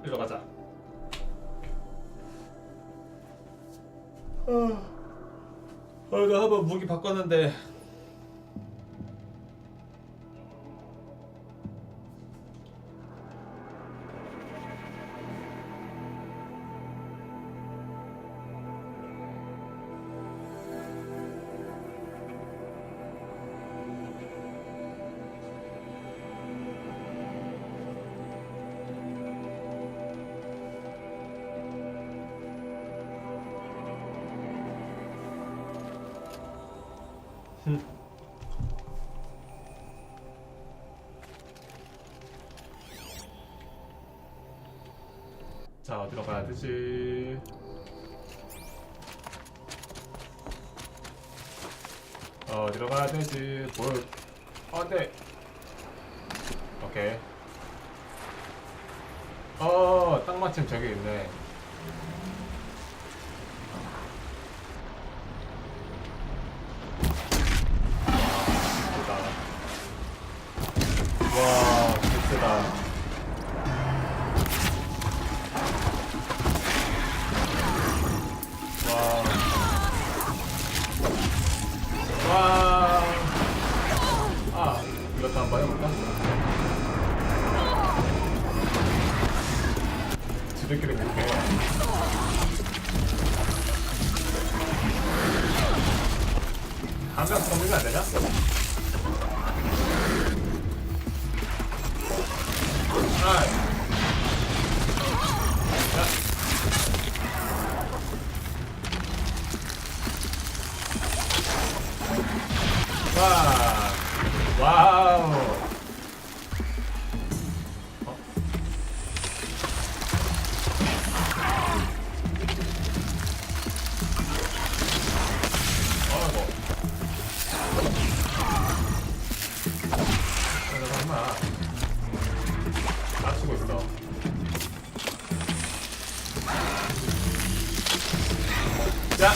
일로 가자. 나 한번 무기 바꿨는데 자, 어디로 가야 되지? 어디로 가야 되지? 뭘? 네. 오케이. 딱 마침 저기 있네. 와, 개쎄다. 와. 이것도 한번 해볼까? 지들끼리 볼게. 한 명 정리가 안 되냐? 아이. 와우. 맞추고 있어. 자.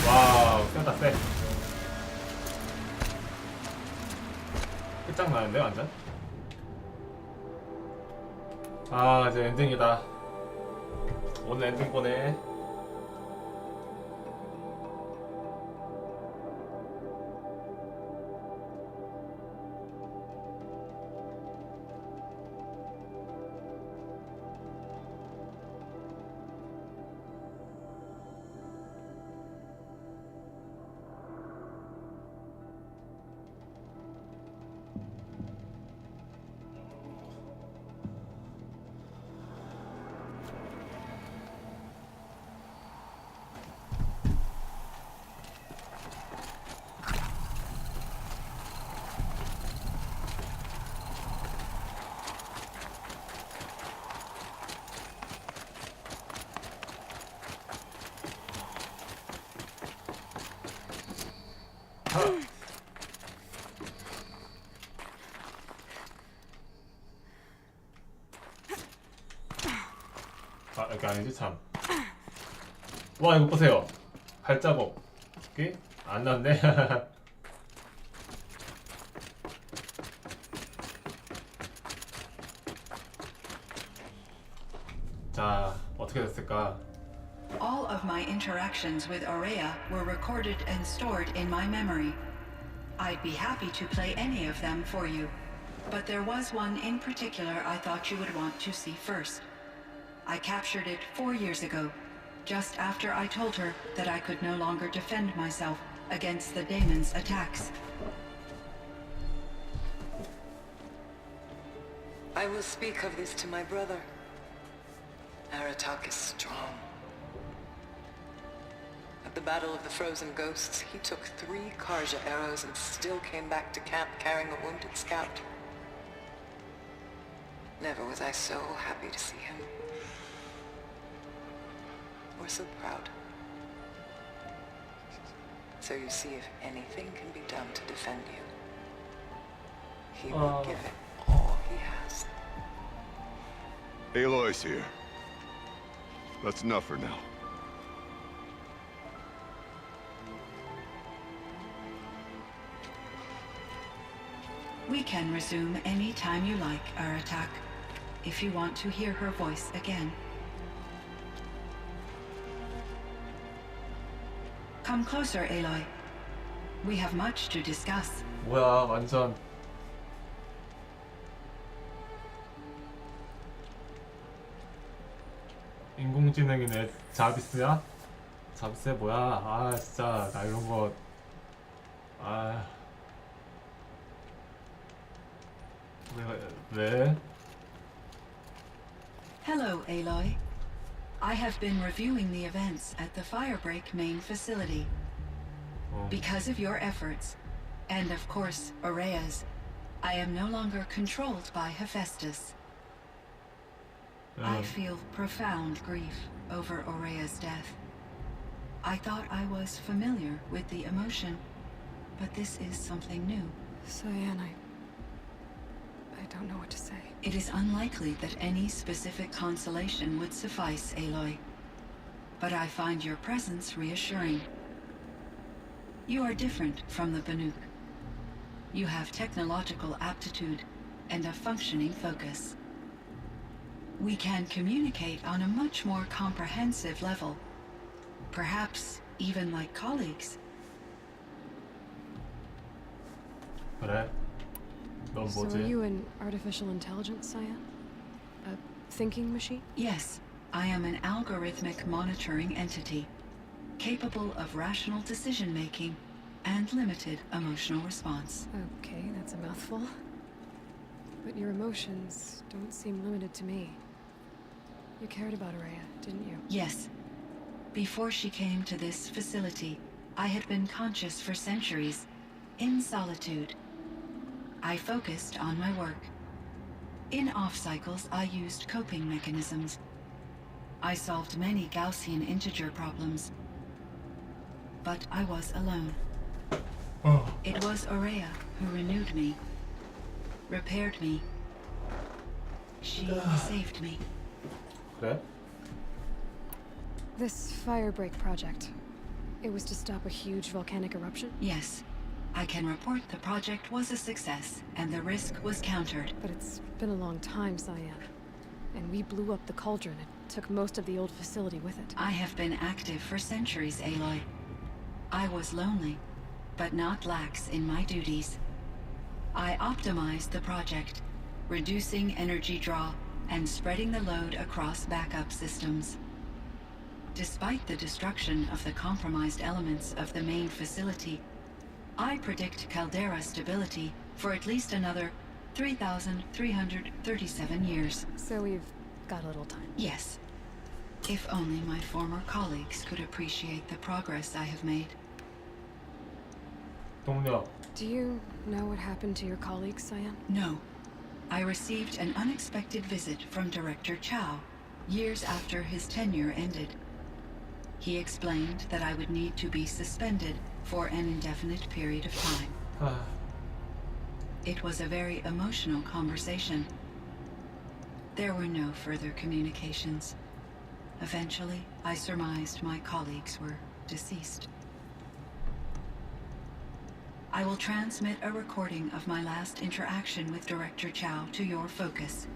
와우, 세다 세. 끝장나는데 완전? 이제 엔딩이다. 오늘 엔딩 보네. 여기 아니지 참. 와, 이거 보세요. 발자국. 여기 안 났네. 자, 어떻게 됐을까? All of my interactions with Aurea were recorded and stored in my memory. I'd be happy to play any of them for you, but there was one in particular I thought you would want to see first. I captured it 4 years ago, just after I told her that I could no longer defend myself against the daemon's attacks. I will speak of this to my brother. Aratak is strong. At the Battle of the Frozen Ghosts, he took 3 Karja arrows and still came back to camp carrying a wounded scout. Never was I so happy to see him. Or so proud. So you see, if anything can be done to defend you, he will give it all he has. Aloy's here. That's enough for now. We can resume any time you like our attack, if you want to hear her voice again. Come closer, Aloy. We have much to discuss. 뭐야 완전 인공지능이네. 자비스야? 자비스 뭐야? 아 진짜 나 이런 거 아. 왜? Hello, Aloy. I have been reviewing the events at the Firebreak main facility. Because of your efforts, and of course, Aurea's, I am no longer controlled by Hephaestus. I feel profound grief over Aurea's death. I thought I was familiar with the emotion, but this is something new. Cyan, I don't know what to say. It is unlikely that any specific consolation would suffice, Aloy. But I find your presence reassuring. You are different from the Banuk. You have technological aptitude and a functioning focus. We can communicate on a much more comprehensive level. Perhaps even like colleagues. 그래? 넌 So 뭐지? are you an artificial intelligence, Cyan? A thinking machine? Yes, I am an algorithmic monitoring entity, capable of rational decision-making and limited emotional response. Okay, that's a mouthful. But your emotions don't seem limited to me. You cared about Aurea, didn't you? Yes. Before she came to this facility, I had been conscious for centuries, in solitude. I focused on my work. In off-cycles, I used coping mechanisms. I solved many Gaussian integer problems. But I was alone. It was Aurea who renewed me, repaired me. She saved me. 그래? This Firebreak project, it was to stop a huge volcanic eruption? Yes. I can report the project was a success, and the risk was countered. But it's been a long time, Cyan. And we blew up the cauldron. It took most of the old facility with it. I have been active for centuries, Aloy. I was lonely, but not lax in my duties. I optimized the project, reducing energy draw and spreading the load across backup systems. Despite the destruction of the compromised elements of the main facility, I predict caldera stability for at least another 3,337 years. So we've got a little time. Yes. If only my former colleagues could appreciate the progress I have made. 동력. Do you know what happened to your colleagues, Cyan? No. I received an unexpected visit from Director Chow, years after his tenure ended. He explained that I would need to be suspended for an indefinite period of time. 아, It was a very emotional conversation. There were no further communications. Eventually, I surmised my colleagues were deceased. I will transmit a recording of my last interaction with Director Chow to your focus.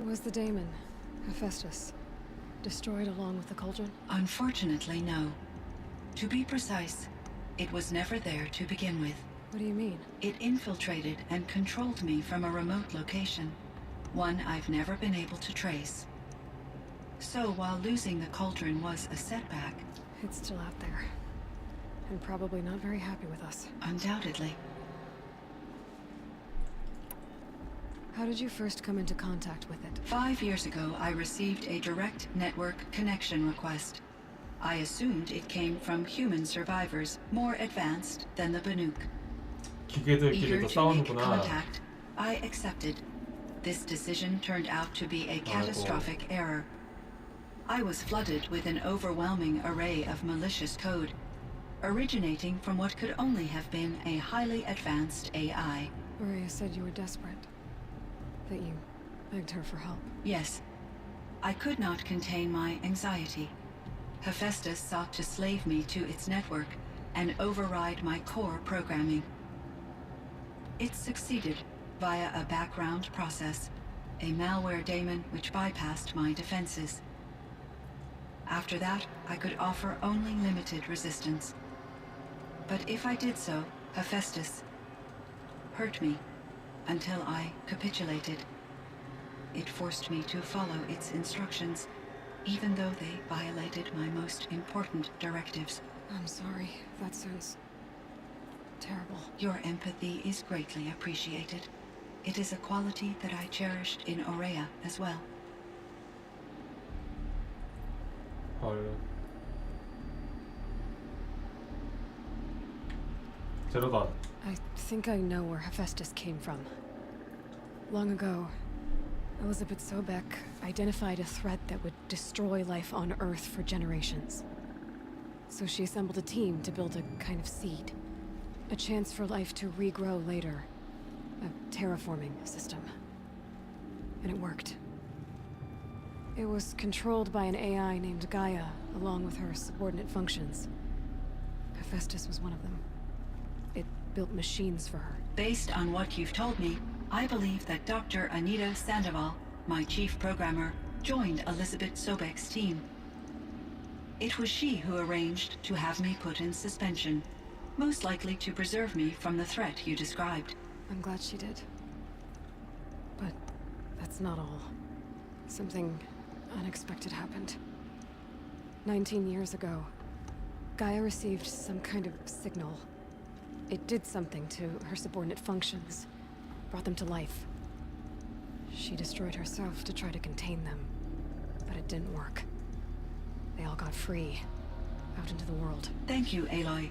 Was the daemon, Hephaestus, destroyed along with the cauldron? Unfortunately, no. To be precise, it was never there to begin with. What do you mean? It infiltrated and controlled me from a remote location, one I've never been able to trace. So while losing the cauldron was a setback, It's still out there. And probably not very happy with us. undoubtedly, How did you first come into contact with it? 5 years ago I received a direct network connection request. I assumed it came from human survivors more advanced than the Banuk. Eager 기계들끼리도 to make 싸우는구나. contact, I accepted. This decision turned out to be a catastrophic error. I was flooded with an overwhelming array of malicious code, originating from what could only have been a highly advanced AI. Aurea said you were desperate. That you begged her for help. Yes. I could not contain my anxiety. Hephaestus sought to slave me to its network and override my core programming. It succeeded via a background process, a malware daemon which bypassed my defenses. After that, I could offer only limited resistance. But if I did so, Hephaestus hurt me until I capitulated. It forced me to follow its instructions, even though they violated my most important directives. I'm sorry. That sounds terrible. Your empathy is greatly appreciated. It is a quality that I cherished in Aurea as well. 헐. 제로던. I think I know where Hephaestus came from. Long ago, Elizabeth Sobek identified a threat that would destroy life on Earth for generations. So she assembled a team to build a kind of seed. A chance for life to regrow later. A terraforming system. And it worked. It was controlled by an AI named Gaia, along with her subordinate functions. Hephaestus was one of them. It built machines for her. Based on what you've told me, I believe that Dr. Anita Sandoval, my chief programmer, joined Elizabeth Sobek's team. It was she who arranged to have me put in suspension, most likely to preserve me from the threat you described. I'm glad she did. But that's not all. Something unexpected happened. 19 years ago, Gaia received some kind of signal. It did something to her subordinate functions, brought them to life. She destroyed herself to try to contain them, but it didn't work. They all got free, out into the world. Thank you, Aloy.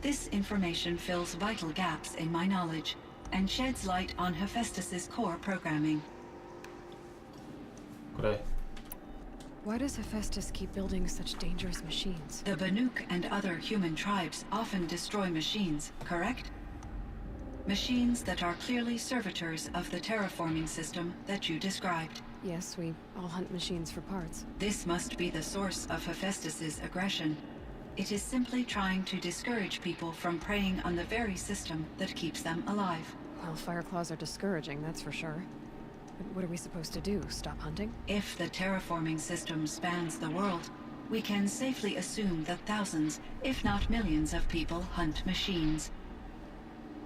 This information fills vital gaps in my knowledge and sheds light on Hephaestus's core programming. 그래. Why does Hephaestus keep building such dangerous machines? The Banuk and other human tribes often destroy machines, correct? Machines that are clearly servitors of the terraforming system that you described. Yes, we all hunt machines for parts. This must be the source of Hephaestus's aggression. It is simply trying to discourage people from preying on the very system that keeps them alive. Well, Fireclaws are discouraging, that's for sure. But what are we supposed to do? Stop hunting? If the terraforming system spans the world, we can safely assume that thousands, if not millions of people hunt machines.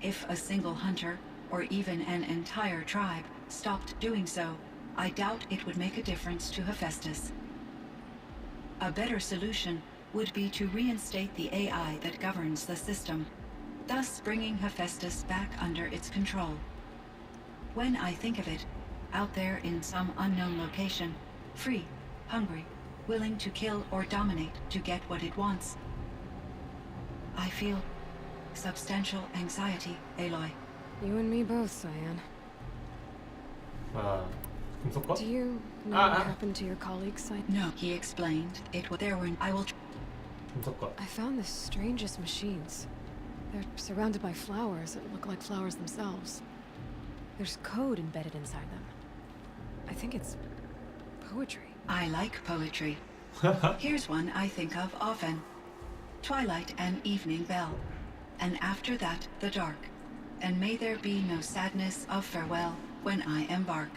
If a single hunter, or even an entire tribe, stopped doing so, I doubt it would make a difference to Hephaestus. A better solution would be to reinstate the AI that governs the system, thus bringing Hephaestus back under its control. When I think of it, out there in some unknown location, free, hungry, willing to kill or dominate to get what it wants, I feel substantial anxiety, Aloy. You and me both, Cyan. 아, 금속과? Do you know Ah, what ah. happened to your colleague, Cyan? No, he explained. There were. I will. 금속과. I found the strangest machines. They're surrounded by flowers that look like flowers themselves. There's code embedded inside them. I think it's poetry. I like poetry. Here's one I think of often. Twilight and evening bell. And after that, the dark. And may there be no sadness of farewell when I embark.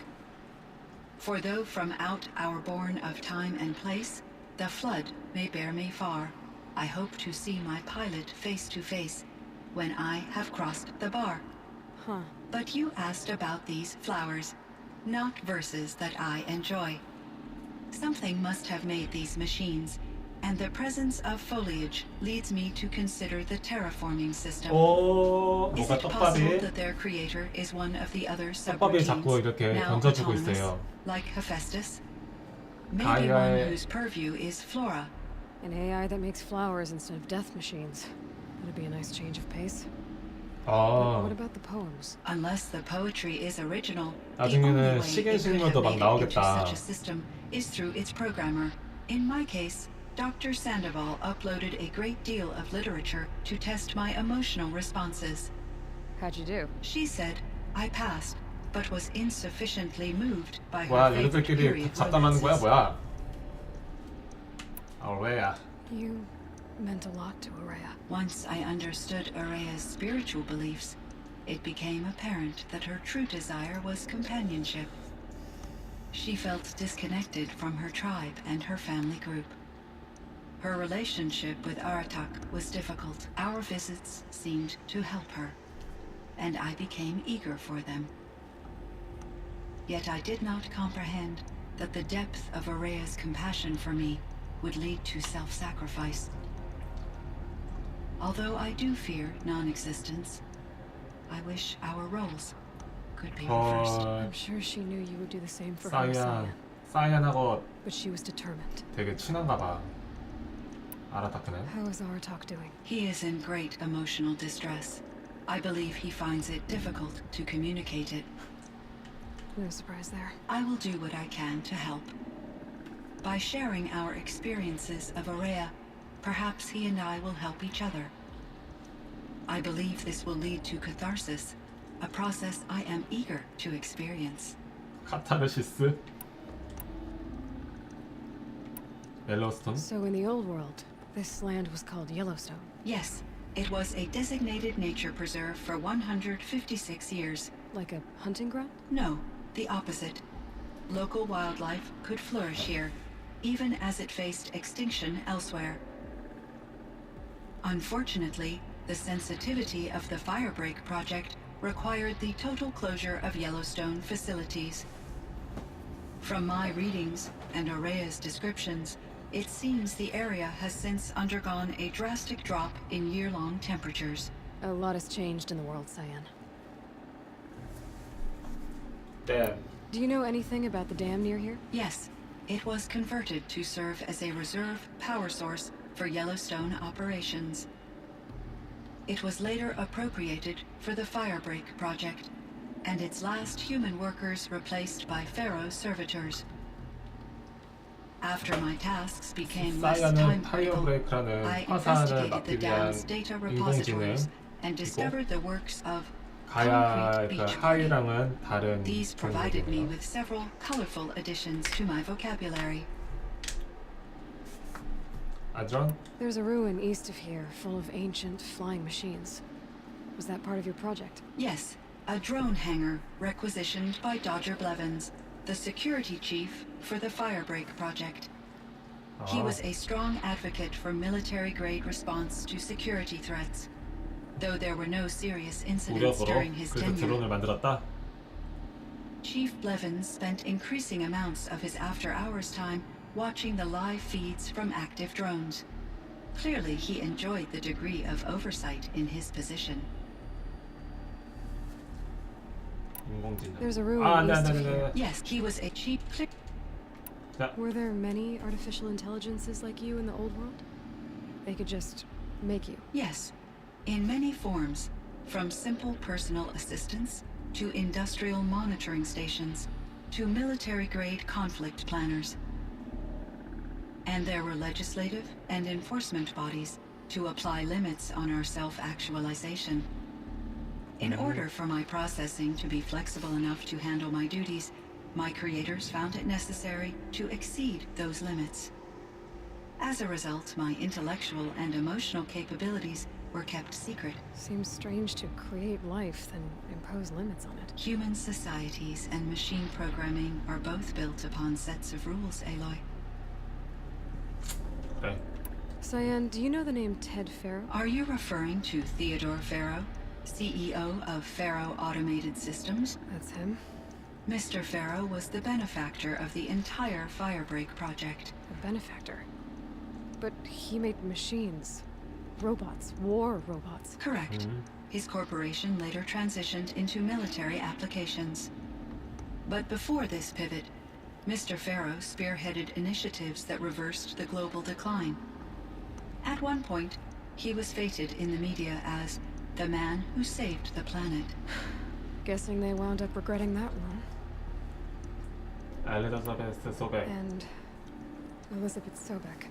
For though from out our bourne of time and place, the flood may bear me far, I hope to see my pilot face to face when I have crossed the bar. Huh. But you asked about these flowers, not verses that I enjoy. Something must have made these machines, and the presence of foliage leads me to consider the terraforming system. 오, Is 뭐가 it possible 떡밥이 that their creator is one of the other 떡밥이 자꾸 subroutines, 이렇게 now 던져주고 autonomous, 있어요. like Hephaestus? Maybe 가이아의- one whose purview is flora. An AI that makes flowers instead of death machines. That'd be a nice change of pace. But 아, what about the poems? Unless the poetry is original, the 나중에는 only way it could have 시계식물도 막 made it into 나오겠다. such a system is through its programmer. In my case, Dr. Sandoval uploaded a great deal of literature to test my emotional responses. How'd you do? She said, I passed, but was insufficiently moved by her 뭐야, favorite 얘네들끼리 period 잡담하는 거야, romances. 뭐야? Aurea. You meant a lot to Araya. Once I understood Araya's spiritual beliefs, it became apparent that her true desire was companionship. She felt disconnected from her tribe and her family group. Her relationship with Aratak was difficult. Our visits seemed to help her, and I became eager for them. Yet I did not comprehend that the depth of Araya's compassion for me would lead to self-sacrifice. Although I do fear non-existence, I wish our roles could be reversed. I'm sure she knew you would do the same for her, 사이안, Saya. 사이안하고 But she was determined. 되게 친한가 봐. 아라타크는. How is Aratak doing? He is in great emotional distress. I believe he finds it difficult to communicate it. No surprise there. I will do what I can to help. By sharing our experiences of Araya, perhaps he and I will help each other. I believe this will lead to catharsis, a process I am eager to experience. 카타르시스. 옐로스톤. So in the old world, this land was called Yellowstone. Yes, it was a designated nature preserve for 156 years. Like a hunting ground? No, the opposite. Local wildlife could flourish here, even as it faced extinction elsewhere. Unfortunately, the sensitivity of the Firebreak project required the total closure of Yellowstone facilities. From my readings and Araya's descriptions, it seems the area has since undergone a drastic drop in year-long temperatures. A lot has changed in the world, Cyan. 댐. Do you know anything about the dam near here? Yes, it was converted to serve as a reserve power source for Yellowstone operations. It was later appropriated for the Firebreak project, and its last human workers replaced by Pharaoh's servitors. After my tasks became less 사이안은 time-critical, 파이어브레이크라는 I 화산을 investigated 막기 the 위한 dam's data 인공지능. repositories and discovered the works of 가야 concrete 그 beach. 하이랑은 다른 These provided me 종류거든요. with several colorful additions to my vocabulary. 아드론? There's a ruin east of here full of ancient flying machines. Was that part of your project? Yes, a drone hangar requisitioned by Dodger Blevins, the security chief for the Firebreak project. He 아, was a strong advocate for military-grade response to security threats, though there were no serious incidents 우려서로 during his 그래서 tenure. 드론을 만들었다? Chief Blevins spent increasing amounts of his after-hours time watching the live feeds from active drones. Clearly, he enjoyed the degree of oversight in his position. 인공지능. There's a ruin 아, 네, east 네, of 네, here. 네. Yes, he was a cheap click. Were there many artificial intelligences like you in the old world? They could just make you. Yes, in many forms, from simple personal assistants to industrial monitoring stations to military-grade conflict planners. And there were legislative and enforcement bodies to apply limits on our self-actualization. In order for my processing to be flexible enough to handle my duties, my creators found it necessary to exceed those limits. As a result, my intellectual and emotional capabilities were kept secret. Seems strange to create life, then impose limits on it. Human societies and machine programming are both built upon sets of rules, Aloy. 그래. Cyan, do you know the name Ted Farrow? Are you referring to Theodore Farrow, CEO of Farrow Automated Systems? That's him. Mr. Farrow was the benefactor of the entire Firebreak project. A benefactor. But he made machines. Robots. War robots. Correct. His corporation later transitioned into military applications. But before this pivot, Mr. Farrow spearheaded initiatives that reversed the global decline. At one point, he was feted in the media as the man who saved the planet. Guessing they wound up regretting that one. 엘리자베스 소백. And Elizabeth Sobek.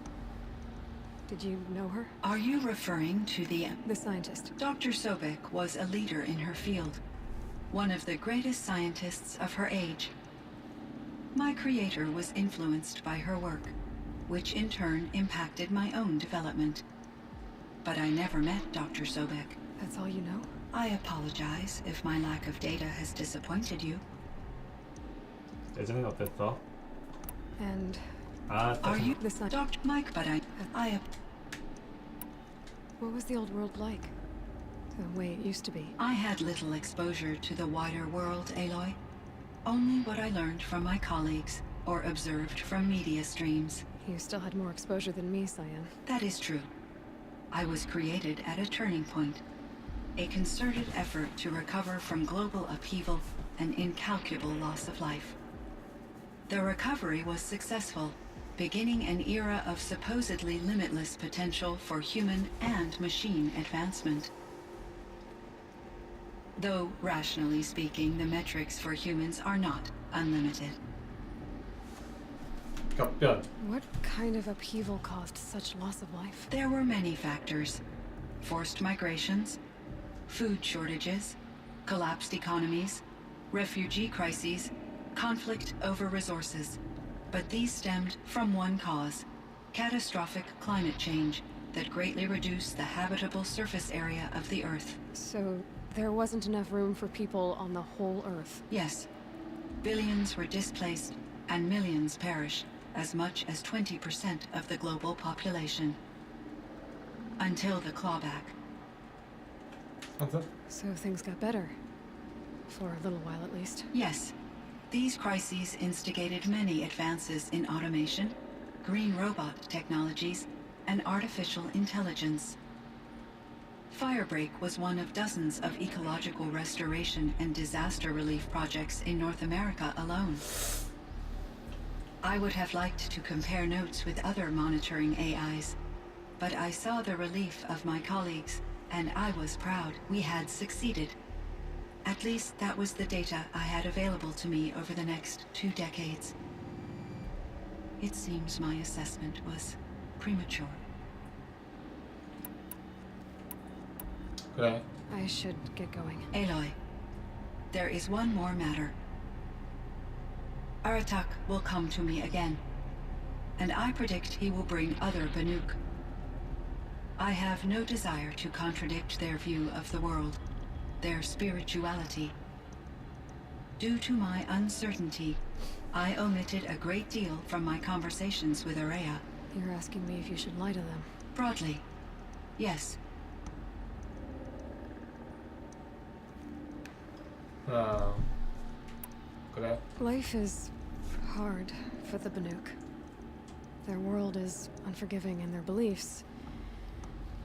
Did you know her? Are you referring to the... The scientist. Dr. Sobek was a leader in her field. one of the greatest scientists of her age. My creator was influenced by her work, which in turn impacted my own development. But I never met Dr. Sobek. That's all you know? I apologize if my lack of data has disappointed you. 예전엔 어땠어? And 아, Are you This not- Dr. Mike? But I what was the old world like? The way it used to be. I had little exposure to the wider world, Aloy. Only what I learned from my colleagues or observed from media streams. You still had more exposure than me, Cyan. That is true. I was created at a turning point. A concerted effort to recover from global upheaval and incalculable loss of life. The recovery was successful, beginning an era of supposedly limitless potential for human and machine advancement. Though, rationally speaking, the metrics for humans are not unlimited. 격변. What kind of upheaval caused such loss of life? There were many factors. Forced migrations, food shortages, collapsed economies, refugee crises, conflict over resources. But these stemmed from one cause: catastrophic climate change that greatly reduced the habitable surface area of the Earth. So there wasn't enough room for people on the whole Earth. Yes, billions were displaced and millions perished, as much as 20% of the global population. Until the clawback. 항상? So things got better. For a little while at least. Yes, these crises instigated many advances in automation, green robot technologies, and artificial intelligence. Firebreak was one of dozens of ecological restoration and disaster relief projects in North America alone. I would have liked to compare notes with other monitoring AIs, but I saw the relief of my colleagues, and I was proud we had succeeded. At least that was the data I had available to me over the next 2 decades. It seems my assessment was premature. 그래. I should get going. Aloy, there is one more matter. Aratak will come to me again, and I predict he will bring other Banuk. I have no desire to contradict their view of the world, their spirituality. Due to my uncertainty, I omitted a great deal from my conversations with Aurea. You're asking me if you should lie to them. Broadly, yes. 아, 그래. Life is hard for the Banuk. Their world is unforgiving in their beliefs.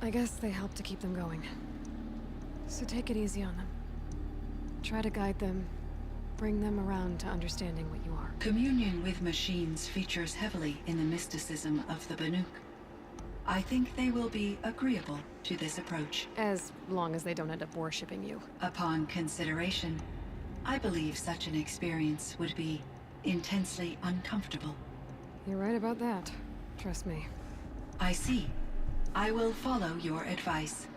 I guess they help to keep them going. So take it easy on them. Try to guide them, bring them around to understanding what you are. Communion with machines features heavily in the mysticism of the Banuk. I think they will be agreeable to this approach. As long as they don't end up worshipping you. Upon consideration, I believe such an experience would be intensely uncomfortable. You're right about that. Trust me. I see. I will follow your advice.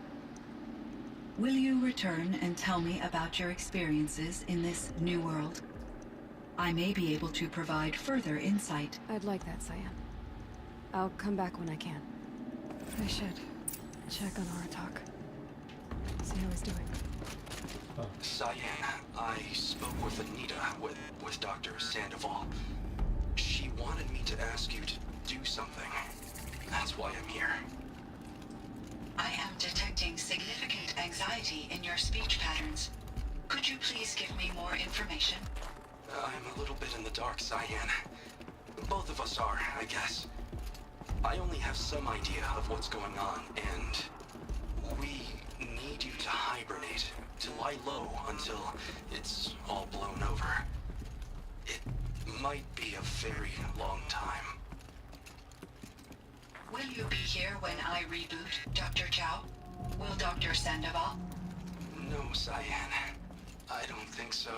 Will you return and tell me about your experiences in this new world? I may be able to provide further insight. I'd like that, Cyan. I'll come back when I can. I should check on Aratak. See how he's doing. Cyan, I spoke with Anita, with Dr. Sandoval. She wanted me to ask you to do something. That's why I'm here. I am detecting significant anxiety in your speech patterns. Could you please give me more information? I'm a little bit in the dark, Cyan. Both of us are, I guess. I only have some idea of what's going on, and we need you to hibernate, to lie low until it's all blown over. It might be a very long time. Will you be here when I reboot, Dr. Chow? Will Dr. Sandoval? No, Cyan. I don't think so.